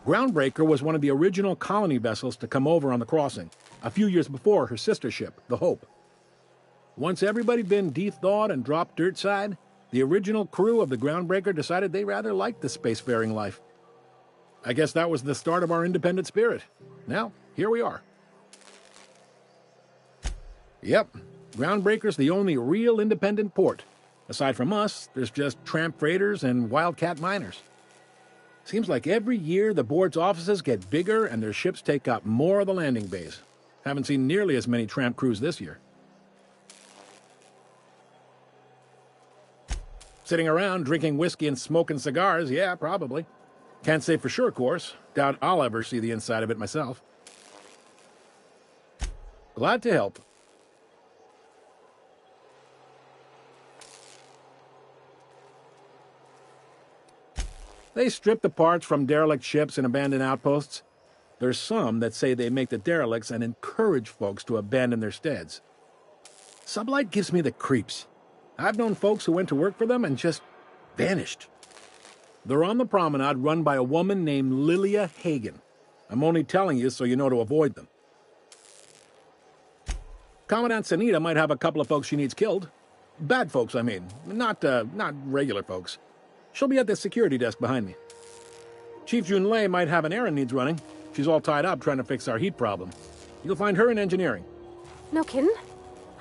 Groundbreaker was one of the original colony vessels to come over on the crossing, a few years before her sister ship, the Hope. Once everybody'd been de-thawed and dropped dirtside, the original crew of the Groundbreaker decided they rather liked the spacefaring life. I guess that was the start of our independent spirit. Now, here we are. Yep, Groundbreaker's the only real independent port. Aside from us, there's just tramp freighters and wildcat miners. Seems like every year the board's offices get bigger and their ships take up more of the landing bays. Haven't seen nearly as many tramp crews this year. Sitting around drinking whiskey and smoking cigars, yeah, probably. Can't say for sure, of course. Doubt I'll ever see the inside of it myself. Glad to help. They strip the parts from derelict ships and abandoned outposts. There's some that say they make the derelicts and encourage folks to abandon their steads. Sublight gives me the creeps. I've known folks who went to work for them and just vanished. They're on the promenade run by a woman named Lilia Hagen. I'm only telling you so you know to avoid them. Commandant Sanita might have a couple of folks she needs killed. Bad folks, I mean. Not regular folks. She'll be at the security desk behind me. Chief Junlei might have an errand needs running. She's all tied up trying to fix our heat problem. You'll find her in engineering. No kidding?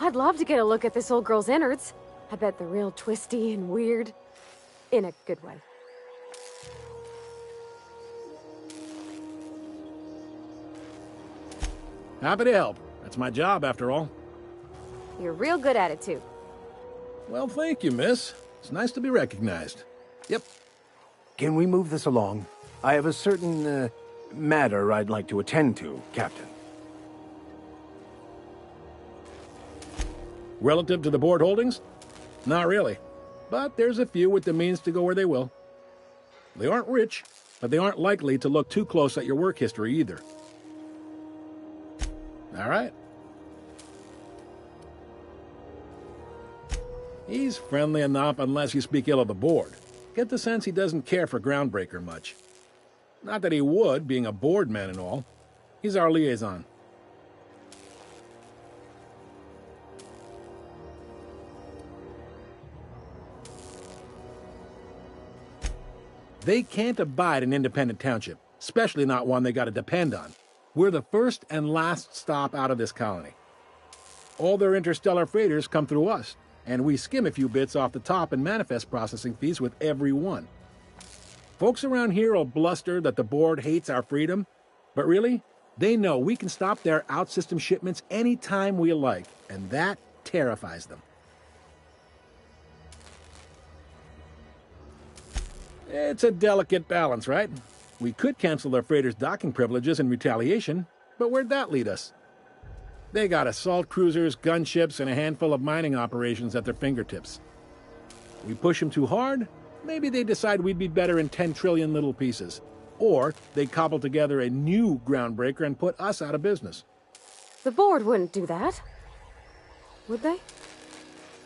I'd love to get a look at this old girl's innards. I bet they're real twisty and weird. In a good way. Happy to help. That's my job, after all. You're real good at it, too. Well, thank you, miss. It's nice to be recognized. Yep. Can we move this along? I have a certain, matter I'd like to attend to, Captain. Relative to the board holdings? Not really. But there's a few with the means to go where they will. They aren't rich, but they aren't likely to look too close at your work history either. All right. He's friendly enough unless you speak ill of the board. Get the sense he doesn't care for Groundbreaker much. Not that he would, being a board man and all. He's our liaison. They can't abide an independent township, especially not one they gotta depend on. We're the first and last stop out of this colony. All their interstellar freighters come through us, and we skim a few bits off the top in manifest processing fees with every one. Folks around here will bluster that the board hates our freedom, but really, they know we can stop their out-system shipments any time we like, and that terrifies them. It's a delicate balance, right? We could cancel their freighters' docking privileges in retaliation, but where'd that lead us? They got assault cruisers, gunships, and a handful of mining operations at their fingertips. We push them too hard, maybe they decide we'd be better in 10 trillion little pieces. Or they cobble together a new Groundbreaker and put us out of business. The board wouldn't do that. Would they?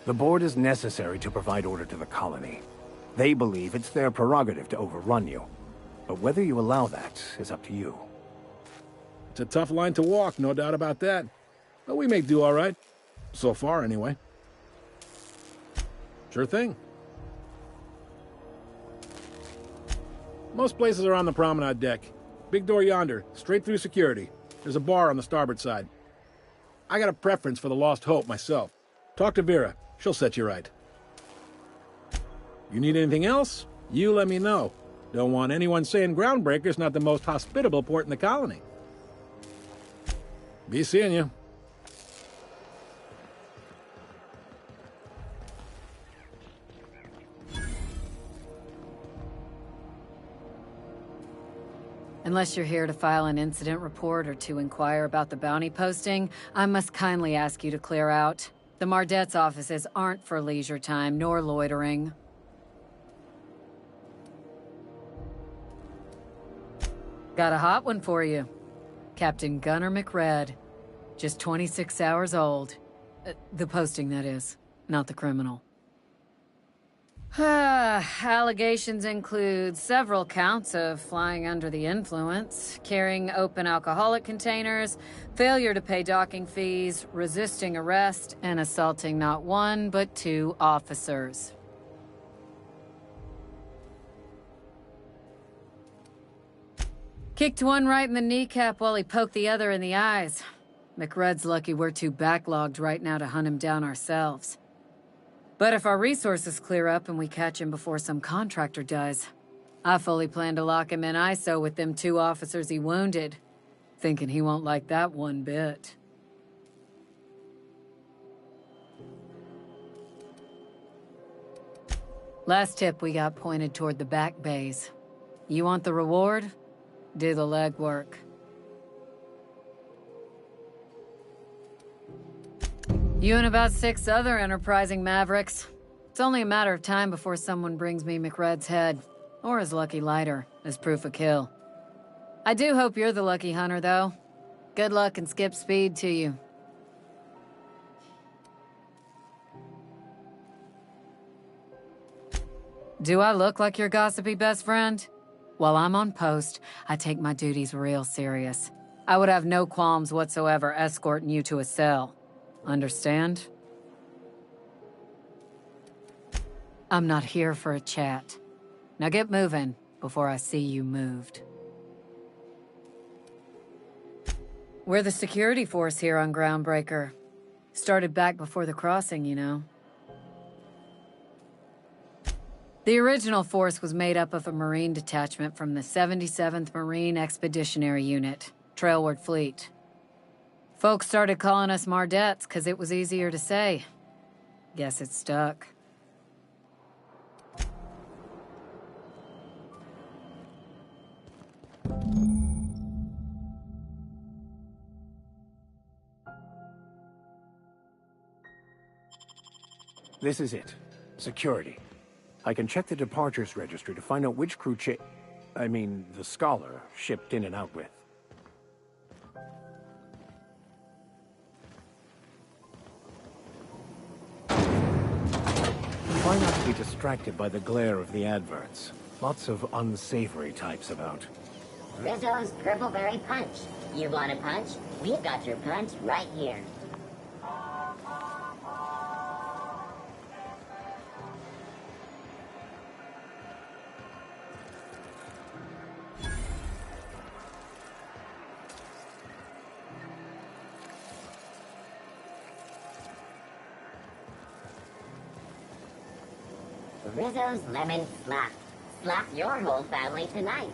The board is necessary to provide order to the colony. They believe it's their prerogative to overrun you. But whether you allow that is up to you. It's a tough line to walk, no doubt about that. But we may do all right. So far, anyway. Sure thing. Most places are on the promenade deck. Big door yonder, straight through security. There's a bar on the starboard side. I got a preference for the Lost Hope myself. Talk to Vera. She'll set you right. You need anything else? You let me know. Don't want anyone saying Groundbreaker's not the most hospitable port in the colony. Be seeing you. Unless you're here to file an incident report or to inquire about the bounty posting, I must kindly ask you to clear out. The Mardet's offices aren't for leisure time nor loitering. Got a hot one for you. Captain Gunnar McRed. Just 26 hours old. The posting, that is, not the criminal. Allegations include several counts of flying under the influence, carrying open alcoholic containers, failure to pay docking fees, resisting arrest, and assaulting not one but 2 officers. Kicked one right in the kneecap while he poked the other in the eyes. McRed's lucky we're too backlogged right now to hunt him down ourselves. But if our resources clear up and we catch him before some contractor does, I fully plan to lock him in ISO with them 2 officers he wounded, thinking he won't like that one bit. Last tip we got pointed toward the back bays. You want the reward? Do the legwork. You and about 6 other enterprising mavericks. It's only a matter of time before someone brings me McRed's head, or his lucky lighter, as proof of kill. I do hope you're the lucky hunter, though. Good luck and skip speed to you. Do I look like your gossipy best friend? While I'm on post, I take my duties real serious. I would have no qualms whatsoever escorting you to a cell. Understand? I'm not here for a chat. Now get moving before I see you moved. We're the security force here on Groundbreaker. Started back before the crossing, you know. The original force was made up of a Marine detachment from the 77th Marine Expeditionary Unit, Trailward Fleet. Folks started calling us Mardets because it was easier to say. Guess it stuck. This is it. Security. I can check the departures registry to find out which crew the Scholar shipped in and out with. Try not to be distracted by the glare of the adverts. Lots of unsavory types about. Rizzo's Purpleberry Punch. You want a punch? We've got your punch right here. Rizzo's Lemon Slap. Slap your whole family tonight.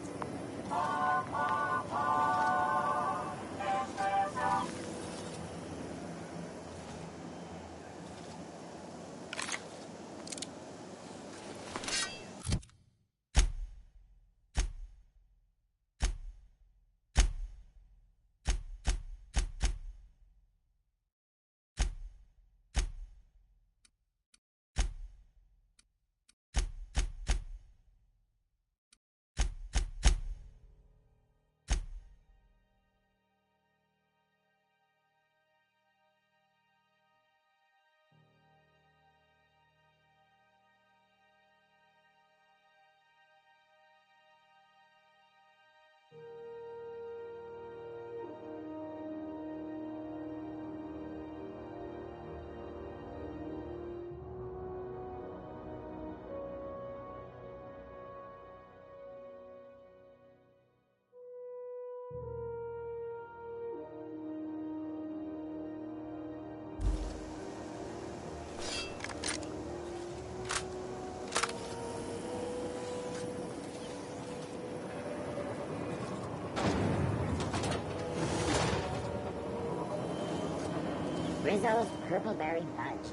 Rizzo's Purpleberry Punch.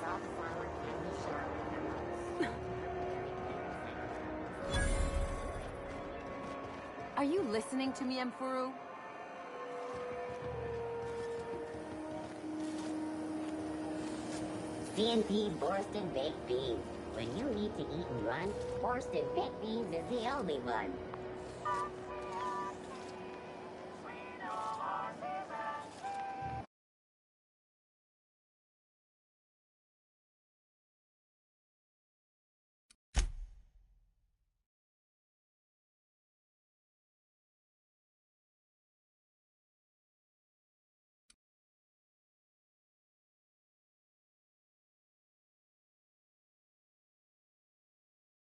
Soft, sour, candy shower. Are you listening to me, Emfuru? C&P Borston Baked Beans. When you need to eat and run, Borston Baked Beans is the only one.